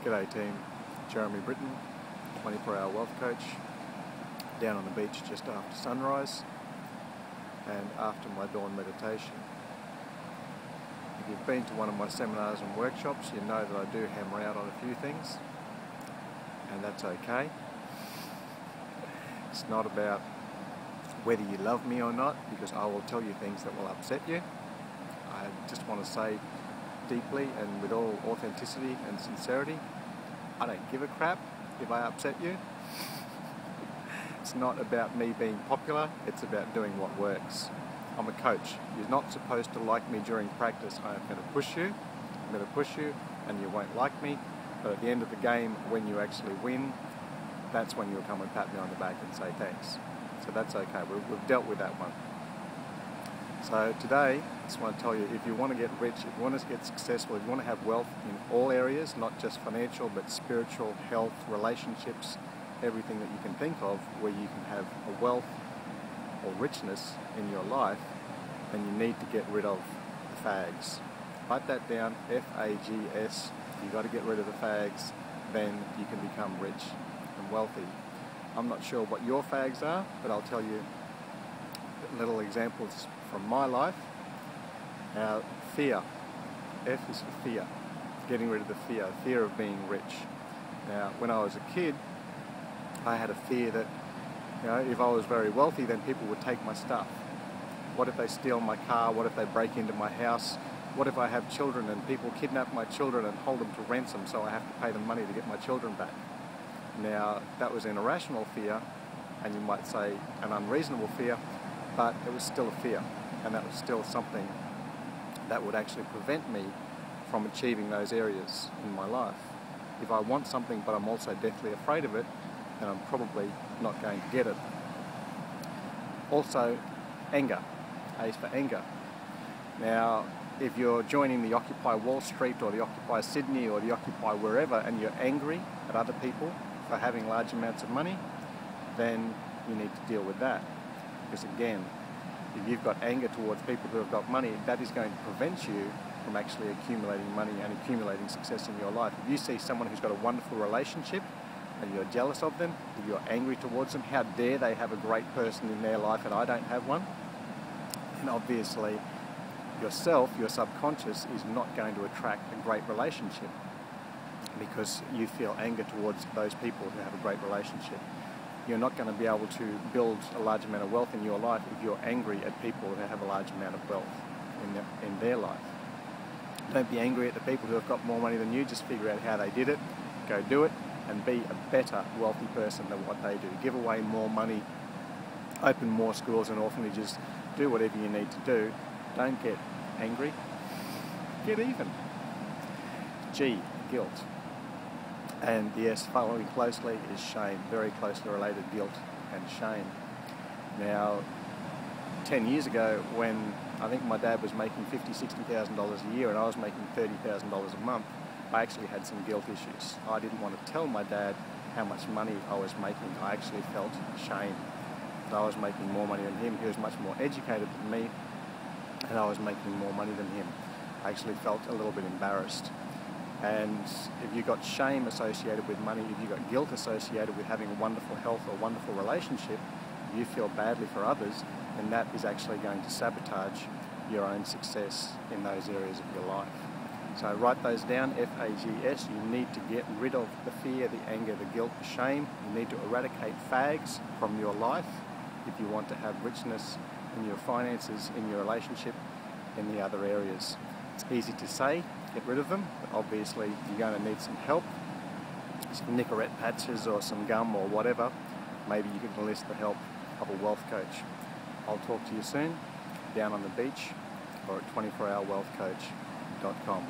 G'day team, Jeremy Britton, 24-hour wealth coach, down on the beach just after sunrise and after my dawn meditation. If you've been to one of my seminars and workshops, you know that I do hammer out on a few things, and that's okay. It's not about whether you love me or not, because I will tell you things that will upset you. I just want to say deeply and with all authenticity and sincerity, I don't give a crap if I upset you. It's not about me being popular, it's about doing what works. I'm a coach. You're not supposed to like me during practice. I'm going to push you, and you won't like me, but at the end of the game, when you actually win, that's when you'll come and pat me on the back and say thanks. So that's okay, we've dealt with that one. So today, I just want to tell you, if you want to get rich, if you want to get successful, if you want to have wealth in all areas, not just financial, but spiritual, health, relationships, everything that you can think of, where you can have a wealth or richness in your life, then you need to get rid of the fags. Write that down, F-A-G-S. You've got to get rid of the fags, then you can become rich and wealthy. I'm not sure what your fags are, but I'll tell you little examples from my life. Now, fear. F is for fear. Getting rid of the fear of being rich. Now, when I was a kid, I had a fear that, if I was very wealthy, then people would take my stuff. What if they steal my car? What if they break into my house? What if I have children and people kidnap my children and hold them to ransom, so I have to pay them money to get my children back? Now, that was an irrational fear, and you might say an unreasonable fear, but it was still a fear, and that was still something that would actually prevent me from achieving those areas in my life. If I want something but I'm also deathly afraid of it, then I'm probably not going to get it. Also, anger. A is for anger. Now, if you're joining the Occupy Wall Street or the Occupy Sydney or the Occupy wherever, and you're angry at other people for having large amounts of money, then you need to deal with that. Because again, if you've got anger towards people who have got money, that is going to prevent you from actually accumulating money and accumulating success in your life. If you see someone who's got a wonderful relationship and you're jealous of them, if you're angry towards them, how dare they have a great person in their life and I don't have one? And obviously, yourself, your subconscious, is not going to attract a great relationship because you feel anger towards those people who have a great relationship. You're not going to be able to build a large amount of wealth in your life if you're angry at people who have a large amount of wealth in their life. Don't be angry at the people who have got more money than you, just figure out how they did it, go do it, and be a better wealthy person than what they do. Give away more money, open more schools and orphanages, do whatever you need to do. Don't get angry, get even. G, guilt. And the S following closely is shame, very closely related, guilt and shame. Now, 10 years ago, when I think my dad was making $50,000, $60,000 a year and I was making $30,000 a month, I actually had some guilt issues. I didn't want to tell my dad how much money I was making. I actually felt shame that I was making more money than him. He was much more educated than me, and I was making more money than him. I actually felt a little bit embarrassed. And if you've got shame associated with money, if you've got guilt associated with having a wonderful health or wonderful relationship, if you feel badly for others, then that is actually going to sabotage your own success in those areas of your life. So write those down, F-A-G-S. You need to get rid of the fear, the anger, the guilt, the shame. You need to eradicate fags from your life if you want to have richness in your finances, in your relationship, in the other areas. It's easy to say, get rid of them, but obviously you're going to need some help, some Nicorette patches or some gum or whatever. Maybe you can enlist the help of a wealth coach. I'll talk to you soon, down on the beach or at 24hourwealthcoach.com.